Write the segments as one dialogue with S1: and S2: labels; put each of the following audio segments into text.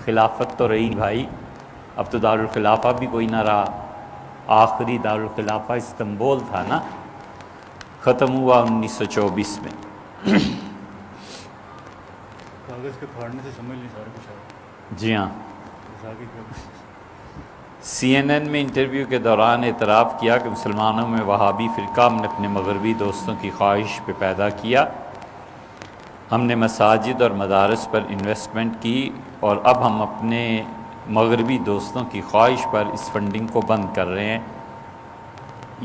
S1: خلافت تو رہی بھائی، اب تو دارالخلافہ بھی کوئی نہ رہا. آخری دارالخلافہ استنبول تھا نا، ختم ہوا 1924 میں.
S2: کاغذ کے پھاڑنے سے سمجھ نہیں سارا کچھ.
S1: جی ہاں. CNN میں انٹرویو کے دوران اعتراف کیا کہ مسلمانوں میں وہابی فرقہ ہم نے اپنے مغربی دوستوں کی خواہش پہ پیدا کیا. ہم نے مساجد اور مدارس پر انویسٹمنٹ کی اور اب ہم اپنے مغربی دوستوں کی خواہش پر اس فنڈنگ کو بند کر رہے ہیں.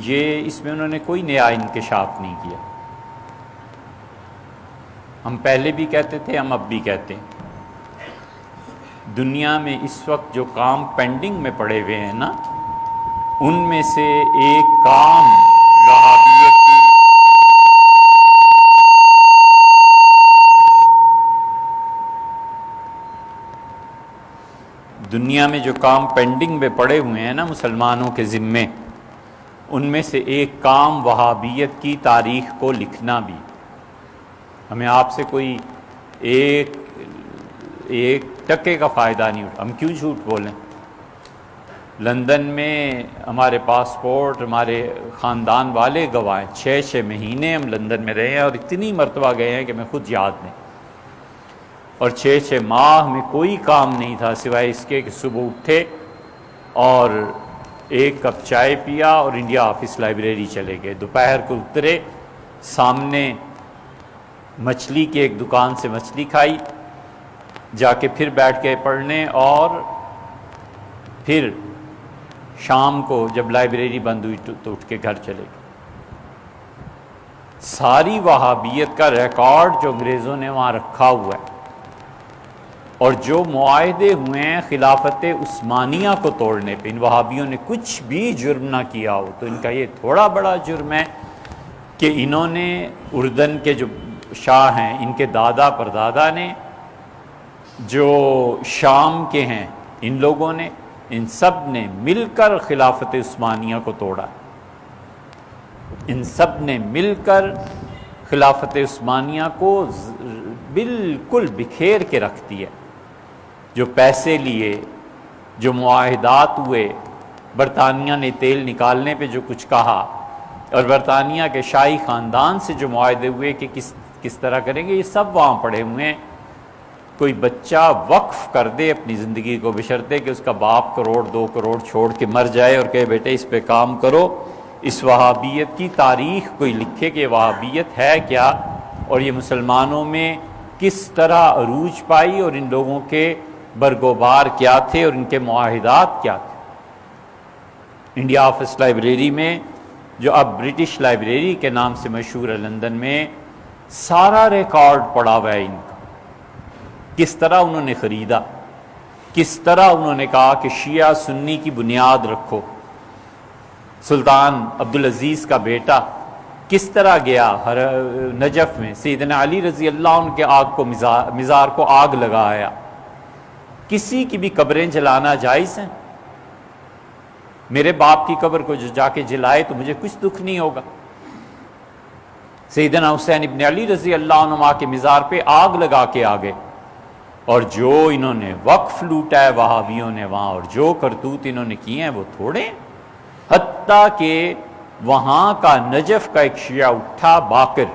S1: یہ اس میں انہوں نے کوئی نیا انکشاف نہیں کیا. ہم پہلے بھی کہتے تھے، ہم اب بھی کہتے ہیں، دنیا میں اس وقت جو کام پینڈنگ میں پڑے ہوئے ہیں نا، ان میں سے ایک کام وہابیت کی دنیا میں جو کام پینڈنگ میں پڑے ہوئے ہیں نا مسلمانوں کے ذمے، ان میں سے ایک کام وہابیت کی تاریخ کو لکھنا بھی. ہمیں آپ سے کوئی ایک ٹکے کا فائدہ نہیں اٹھا. ہم کیوں جھوٹ بولیں؟ لندن میں ہمارے پاسپورٹ، ہمارے خاندان والے گواہ، 6 مہینے ہم لندن میں رہے ہیں اور اتنی مرتبہ گئے ہیں کہ میں خود یاد نہیں. اور 6 ماہ میں کوئی کام نہیں تھا سوائے اس کے کہ صبح اٹھے اور ایک کپ چائے پیا اور انڈیا آفس لائبریری چلے گئے. دوپہر کو اترے، سامنے مچھلی کی ایک دکان سے مچھلی کھائی، جا کے پھر بیٹھ کے پڑھنے، اور پھر شام کو جب لائبریری بند ہوئی تو اٹھ کے گھر چلے گئے. ساری وہابیت کا ریکارڈ جو انگریزوں نے وہاں رکھا ہوا ہے، اور جو معاہدے ہوئے ہیں خلافت عثمانیہ کو توڑنے پہ، ان وہابیوں نے کچھ بھی جرم نہ کیا ہو تو ان کا یہ تھوڑا بڑا جرم ہے کہ انہوں نے اردن کے جو شاہ ہیں، ان کے دادا پردادا نے، جو شام کے ہیں ان لوگوں نے، ان سب نے مل کر خلافت عثمانیہ کو توڑا. ان سب نے مل کر خلافت عثمانیہ کو بالکل بکھیر کے رکھ دیا. جو پیسے لیے، جو معاہدات ہوئے، برطانیہ نے تیل نکالنے پہ جو کچھ کہا، اور برطانیہ کے شاہی خاندان سے جو معاہدے ہوئے کہ کس طرح کریں گے، یہ سب وہاں پڑے ہوئے ہیں. کوئی بچہ وقف کر دے اپنی زندگی کو بشرطے کہ اس کا باپ 1-2 کروڑ چھوڑ کے مر جائے اور کہے بیٹے اس پہ کام کرو. اس وہابیت کی تاریخ کوئی لکھے کہ وہابیت ہے کیا، اور یہ مسلمانوں میں کس طرح عروج پائی، اور ان لوگوں کے برگوبار کیا تھے اور ان کے معاہدات کیا تھے. انڈیا آفس لائبریری میں، جو اب برٹش لائبریری کے نام سے مشہور ہے لندن میں، سارا ریکارڈ پڑا ہوا ہے ان کا. کس طرح انہوں نے خریدا، کس طرح انہوں نے کہا کہ شیعہ سنی کی بنیاد رکھو. سلطان عبدالعزیز کا بیٹا کس طرح گیا نجف میں، سیدنا علی رضی اللہ عنہ کے مزار کو آگ لگایا. کسی کی بھی قبریں جلانا جائز ہیں؟ میرے باپ کی قبر کو جو جا کے جلائے تو مجھے کچھ دکھ نہیں ہوگا. سیدنا حسین ابن علی رضی اللہ عنہ کے مزار پہ آگ لگا کے آگے. اور جو انہوں نے وقف لوٹا ہے وہابیوں نے وہاں، اور جو کرتوت انہوں نے کیے ہیں وہ تھوڑے. حتیٰ کہ وہاں کا نجف کا ایک شیعہ اٹھا باقر،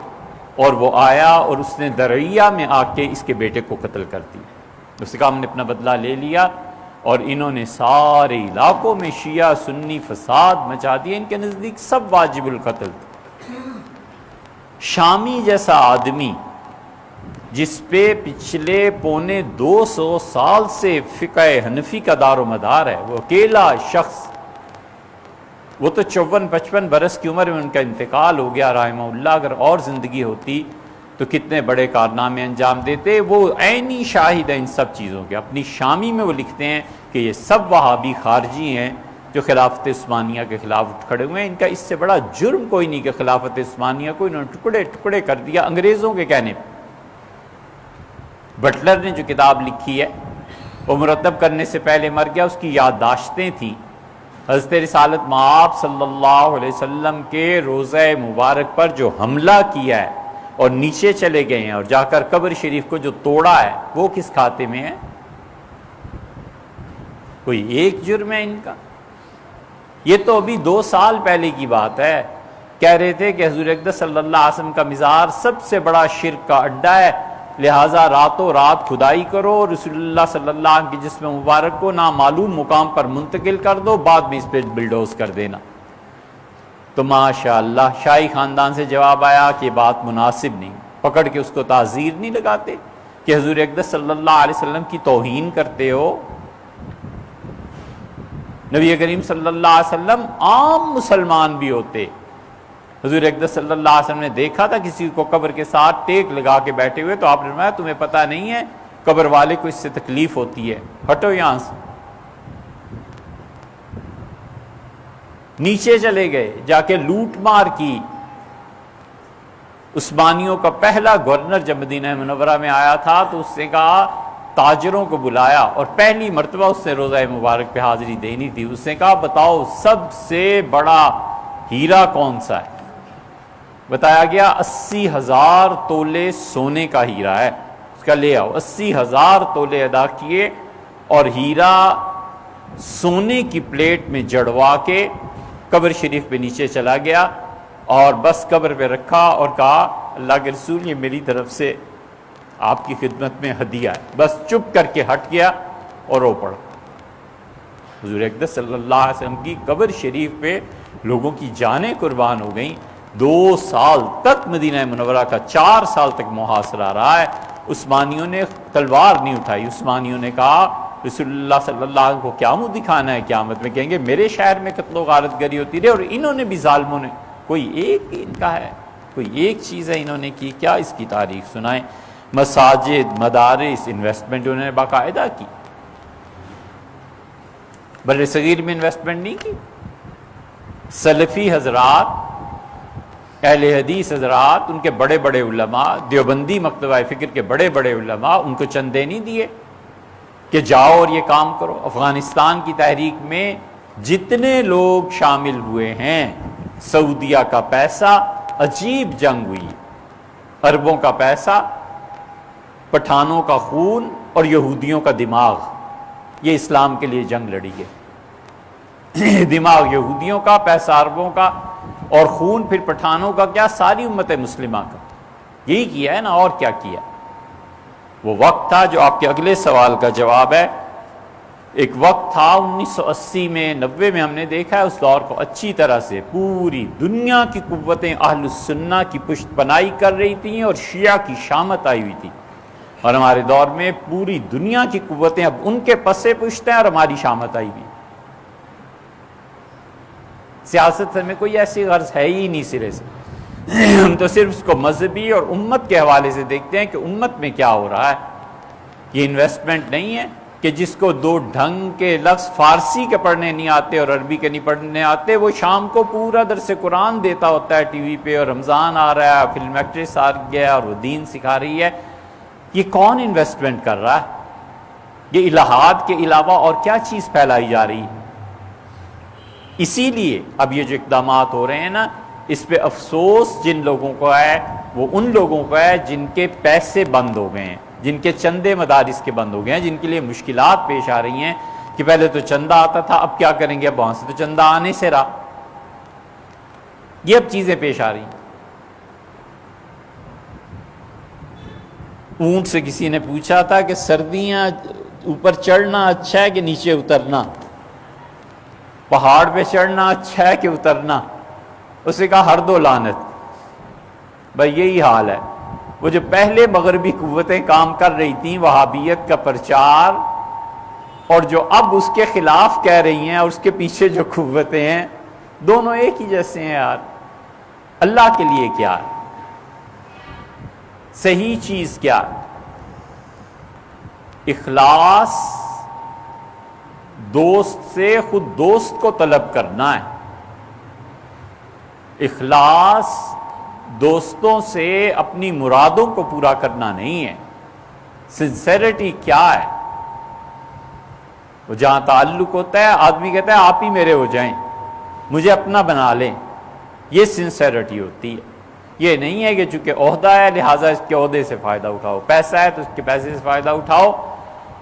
S1: اور وہ آیا اور اس نے درعیہ میں آ کے اس کے بیٹے کو قتل کر دیا. اس نے کہا ہم نے اپنا بدلہ لے لیا، اور انہوں نے سارے علاقوں میں شیعہ سنی فساد مچا دیا. ان کے نزدیک سب واجب القتل تھے. شامی جیسا آدمی جس پہ پچھلے 250 سال سے فقہ حنفی کا دار و مدار ہے، وہ اکیلا شخص، وہ تو 54-55 برس کی عمر میں ان کا انتقال ہو گیا رحمہ اللہ. اگر اور زندگی ہوتی تو کتنے بڑے کارنامے انجام دیتے. وہ عینی شاہد ہے ان سب چیزوں کے. اپنی شامی میں وہ لکھتے ہیں کہ یہ سب وہابی خارجی ہیں جو خلافت عثمانیہ کے خلاف اٹھ کھڑے ہوئے ہیں. ان کا اس سے بڑا جرم کوئی نہیں کہ خلافت عثمانیہ کو انہوں نے ٹکڑے ٹکڑے کر دیا انگریزوں کے کہنے پہ. بٹلر نے جو کتاب لکھی ہے وہ مرتب کرنے سے پہلے مر گیا. اس کی یادداشتیں تھیں حضرت رسالت مآب صلی اللہ علیہ وسلم کے روضہ مبارک پر جو حملہ کیا ہے اور نیچے چلے گئے ہیں اور جا کر قبر شریف کو جو توڑا ہے وہ کس کھاتے میں ہے؟ کوئی ایک جرم ہے ان کا؟ یہ تو ابھی 2 سال پہلے کی بات ہے، کہہ رہے تھے کہ حضور اقدس صلی اللہ علیہ وسلم کا مزار سب سے بڑا شرک کا اڈا ہے، لہٰذا راتوں رات کھدائی کرو، رسول اللہ صلی اللہ علیہ وسلم کے جسم مبارک کو نامعلوم مقام پر منتقل کر دو، بعد میں اس پہ بلڈوز کر دینا۔ تو ماشاءاللہ شاہی خاندان سے جواب آیا کہ بات مناسب نہیں، پکڑ کے اس کو تعزیر نہیں لگاتے کہ حضور اقدس صلی اللہ علیہ وسلم کی توہین کرتے ہو۔ نبی کریم صلی اللہ علیہ وسلم عام مسلمان بھی ہوتے، حضور اقدس صلی اللہ علیہ وسلم نے دیکھا تھا کسی کو قبر کے ساتھ ٹیک لگا کے بیٹھے ہوئے، تو آپ نے فرمایا تمہیں پتہ نہیں ہے قبر والے کو اس سے تکلیف ہوتی ہے، ہٹو یہاں سے۔ نیچے چلے گئے، جا کے لوٹ مار کی۔ عثمانیوں کا پہلا گورنر جب مدینہ منورہ میں آیا تھا تو اس نے کہا تاجروں کو بلایا، اور پہلی مرتبہ اس نے روضہ مبارک پہ حاضری دینی تھی، اس نے کہا بتاؤ سب سے بڑا ہیرا کون سا ہے؟ بتایا گیا 80,000 تولے سونے کا ہیرا ہے، اس کا لے آؤ۔ 80,000 تولے ادا کیے اور ہیرا سونے کی پلیٹ میں جڑوا کے قبر شریف پہ نیچے چلا گیا، اور بس قبر پہ رکھا اور کہا اللہ کے رسول یہ میری طرف سے آپ کی خدمت میں ہدیہ ہے، بس چپ کر کے ہٹ گیا اور رو پڑا۔ حضور اقدس صلی اللہ علیہ وسلم کی قبر شریف پہ لوگوں کی جانیں قربان ہو گئیں۔ 2 سال تک مدینہ منورہ کا 4 سال تک محاصرہ رہا ہے۔ عثمانیوں نے تلوار نہیں اٹھائی، عثمانیوں نے کہا رسول اللہ صلی اللہ علیہ وسلم کو کیا منہ دکھانا ہے، قیامت میں کہیں گے میرے شہر میں قتل و غارت گری ہوتی رہی، اور انہوں نے بھی ظالموں نے کوئی ایک ان کا ہے، کوئی ایک چیز ہے انہوں نے کی کیا؟ اس کی تاریخ سنائیں۔ مساجد، مدارس، انویسٹمنٹ انہوں نے باقاعدہ کی، بر صغیر میں انویسٹمنٹ نہیں کی۔ سلفی حضرات، اہل حدیث حضرات، ان کے بڑے بڑے علماء، دیوبندی مکتبہ فکر کے بڑے بڑے علماء، ان کو چندے نہیں دیے کہ جاؤ اور یہ کام کرو۔ افغانستان کی تحریک میں جتنے لوگ شامل ہوئے ہیں، سعودیہ کا پیسہ، عجیب جنگ ہوئی، عربوں کا پیسہ، پٹھانوں کا خون اور یہودیوں کا دماغ، یہ اسلام کے لیے جنگ لڑی گئی۔ دماغ یہودیوں کا، پیسہ عربوں کا، اور خون پھر پٹھانوں کا، کیا ساری امت مسلمہ کا، یہی کیا ہے نا، اور کیا کیا؟ وہ وقت تھا جو آپ کے اگلے سوال کا جواب ہے۔ ایک وقت تھا 1980 میں 90 میں ہم نے دیکھا ہے، اس دور کو اچھی طرح سے پوری دنیا کی قوتیں اہل السنہ کی پشت پناہی کر رہی تھیں اور شیعہ کی شامت آئی ہوئی تھی، اور ہمارے دور میں پوری دنیا کی قوتیں اب ان کے پسے پشت ہیں اور ہماری شامت آئی ہوئی۔ سیاست میں کوئی ایسی غرض ہے ہی نہیں سرے سے، ہم تو صرف اس کو مذہبی اور امت کے حوالے سے دیکھتے ہیں کہ امت میں کیا ہو رہا ہے۔ یہ انویسٹمنٹ نہیں ہے کہ جس کو 2 ڈھنگ کے لفظ فارسی کے پڑھنے نہیں آتے اور عربی کے نہیں پڑھنے آتے، وہ شام کو پورا درس قرآن دیتا ہوتا ہے ٹی وی پہ، اور رمضان آ رہا ہے، فلم ایکٹریس آ گیا اور وہ دین سکھا رہی ہے۔ یہ کون انویسٹمنٹ کر رہا ہے؟ یہ الہات کے علاوہ اور کیا چیز پھیلائی جا رہی ہے؟ اسی لیے اب یہ جو اقدامات ہو رہے ہیں نا، اس پہ افسوس جن لوگوں کو ہے، وہ ان لوگوں کو ہے جن کے پیسے بند ہو گئے ہیں، جن کے چندے مدارس کے بند ہو گئے ہیں، جن کے لیے مشکلات پیش آ رہی ہیں کہ پہلے تو چندہ آتا تھا، اب کیا کریں گے، اب وہاں سے تو چندہ آنے سے رہا، یہ اب چیزیں پیش آ رہی ہیں۔ اونٹ سے کسی نے پوچھا تھا کہ سردیاں اوپر چڑھنا اچھا ہے کہ نیچے اترنا، پہاڑ پہ چڑھنا اچھا ہے کہ اترنا؟ اس نے کہا ہر دو لعنت۔ بھائی یہی حال ہے، وہ جو پہلے مغربی قوتیں کام کر رہی تھیں وہابیت کا پرچار، اور جو اب اس کے خلاف کہہ رہی ہیں، اور اس کے پیچھے جو قوتیں ہیں، دونوں ایک ہی جیسے ہیں یار۔ اللہ کے لیے کیا ہے صحیح چیز؟ کیا اخلاص؟ دوست سے خود دوست کو طلب کرنا ہے۔ اخلاص دوستوں سے اپنی مرادوں کو پورا کرنا نہیں ہے۔ سنسیریٹی کیا ہے؟ وہ جہاں تعلق ہوتا ہے، آدمی کہتا ہے آپ ہی میرے ہو جائیں، مجھے اپنا بنا لیں، یہ سنسیریٹی ہوتی ہے۔ یہ نہیں ہے کہ چونکہ عہدہ ہے لہٰذا اس کے عہدے سے فائدہ اٹھاؤ، پیسہ ہے تو اس کے پیسے سے فائدہ اٹھاؤ۔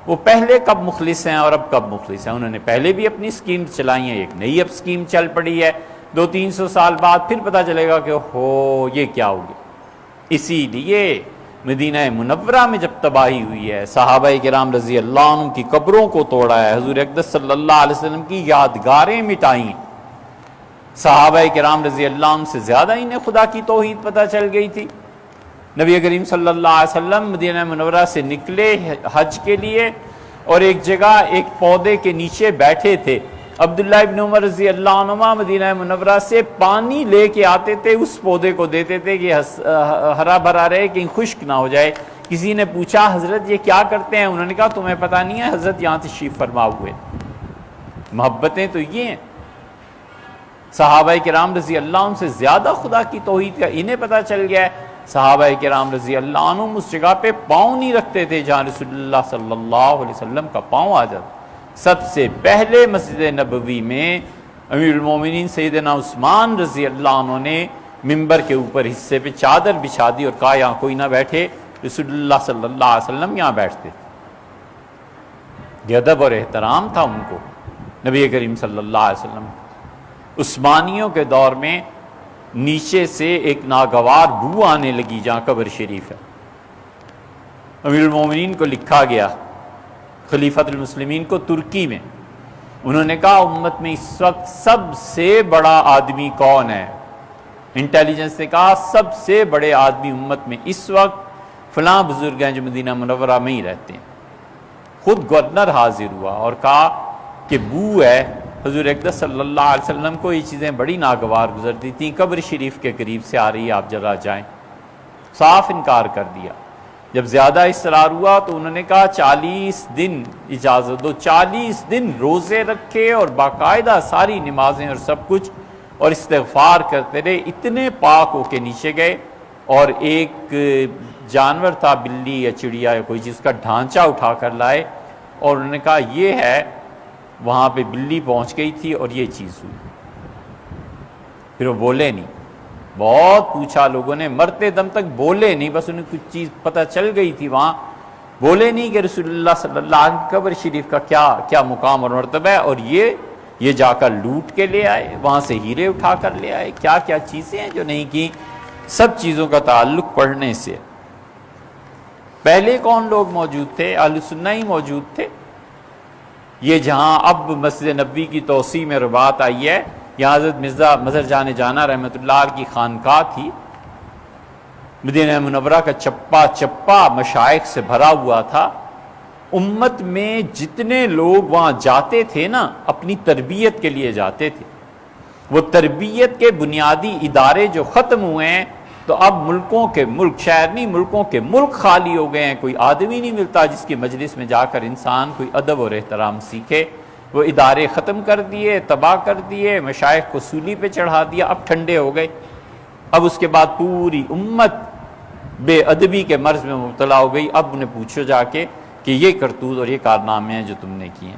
S1: وہ پہلے کب مخلص ہیں اور اب کب مخلص ہیں. انہوں نے پہلے بھی اپنی اسکیم چلائی ہیں, ایک نئی اب اسکیم چل پڑی ہے, 200-300 سال بعد پھر پتہ چلے گا کہ ہو یہ کیا ہو گیا. اسی لیے مدینہ منورہ میں جب تباہی ہوئی ہے, صحابہ کرام رضی اللہ عنہ کی قبروں کو توڑا ہے, حضور اقدس صلی اللہ علیہ وسلم کی یادگاریں مٹائیں, صحابہ کرام رضی اللہ عنہ سے زیادہ انہیں خدا کی توحید پتہ چل گئی تھی. نبی کریم صلی اللہ علیہ وسلم مدینہ منورہ سے نکلے حج کے لیے اور ایک جگہ ایک پودے کے نیچے بیٹھے تھے. عبداللہ ابن عمر رضی اللہ عنہ مدینہ منورہ سے پانی لے کے آتے تھے, اس پودے کو دیتے تھے کہ ہرا بھرا رہے, کہیں خشک نہ ہو جائے. کسی نے پوچھا حضرت یہ کیا کرتے ہیں؟ انہوں نے کہا تمہیں پتہ نہیں ہے, حضرت یہاں تشریف فرما ہوئے. محبتیں تو یہ ہیں. صحابہ کرام رضی اللہ عنہ سے زیادہ خدا کی توحید کا انہیں پتہ چل گیا ہے. صحابہ کرام رضی اللہ عنہ اس جگہ پہ پاؤں نہیں رکھتے تھے جہاں رسول اللہ صلی اللہ علیہ وسلم کا پاؤں آ جاتا. سب سے پہلے مسجد نبوی میں امیر المومنین سیدنا عثمان رضی اللہ عنہ نے ممبر کے اوپر حصے پہ چادر بچھا دی اور کہا یہاں کوئی نہ بیٹھے, رسول اللہ صلی اللہ علیہ وسلم یہاں بیٹھتے. یہ ادب اور احترام تھا ان کو نبی کریم صلی اللہ علیہ وسلم. عثمانیوں کے دور میں نیچے سے ایک ناگوار بو آنے لگی جہاں قبر شریف ہے. امیر المومنین کو لکھا گیا, خلیفۃ المسلمین کو ترکی میں. انہوں نے کہا امت میں اس وقت سب سے بڑا آدمی کون ہے؟ انٹیلیجنس نے کہا سب سے بڑے آدمی امت میں اس وقت فلاں بزرگ ہیں جو مدینہ منورہ میں ہی رہتے ہیں. خود گورنر حاضر ہوا اور کہا کہ بو ہے. حضور اقدس صلی اللہ علیہ وسلم کو یہ چیزیں بڑی ناگوار گزرتی تھیں, قبر شریف کے قریب سے آ رہی ہے, آپ ذرا جائیں. صاف انکار کر دیا. جب زیادہ اصرار ہوا تو انہوں نے کہا 40 دن اجازت دو. 40 دن روزے رکھے اور باقاعدہ ساری نمازیں اور سب کچھ اور استغفار کرتے رہے. اتنے پاک ہو کے نیچے گئے اور ایک جانور تھا, بلی یا چڑیا یا کوئی چیز کا ڈھانچہ اٹھا کر لائے اور انہوں نے کہا یہ ہے. وہاں پہ بلی پہنچ گئی تھی اور یہ چیز ہوئی. پھر وہ بولے نہیں. بہت پوچھا لوگوں نے, مرتے دم تک بولے نہیں. بس انہیں کچھ چیز پتہ چل گئی تھی وہاں, بولے نہیں کہ رسول اللہ صلی اللہ علیہ وسلم قبر شریف کا کیا مقام اور مرتبہ ہے. اور یہ جا کر لوٹ کے لے آئے, وہاں سے ہیرے اٹھا کر لے آئے. کیا کیا چیزیں ہیں جو نہیں کی. سب چیزوں کا تعلق پڑھنے سے. پہلے کون لوگ موجود تھے؟ اہل سنہ ہی موجود تھے. یہ جہاں اب مسجد نبوی کی توسیع میں رباط آئی ہے, یہاں حضرت مرزا مظہر جان جانا رحمۃ اللہ علیہ کی خانقاہ تھی. مدینہ منورہ کا چپا چپا مشائخ سے بھرا ہوا تھا. امت میں جتنے لوگ وہاں جاتے تھے نا, اپنی تربیت کے لیے جاتے تھے. وہ تربیت کے بنیادی ادارے جو ختم ہوئے ہیں تو اب ملکوں کے ملک, شہر نہیں ملکوں کے ملک خالی ہو گئے ہیں. کوئی آدمی نہیں ملتا جس کی مجلس میں جا کر انسان کوئی ادب اور احترام سیکھے. وہ ادارے ختم کر دیے, تباہ کر دیے, مشائخ کو سولی پہ چڑھا دیا. اب ٹھنڈے ہو گئے. اب اس کے بعد پوری امت بے ادبی کے مرض میں مبتلا ہو گئی. اب انہیں پوچھو جا کے کہ یہ کرتوت اور یہ کارنامے ہیں جو تم نے کیے ہیں.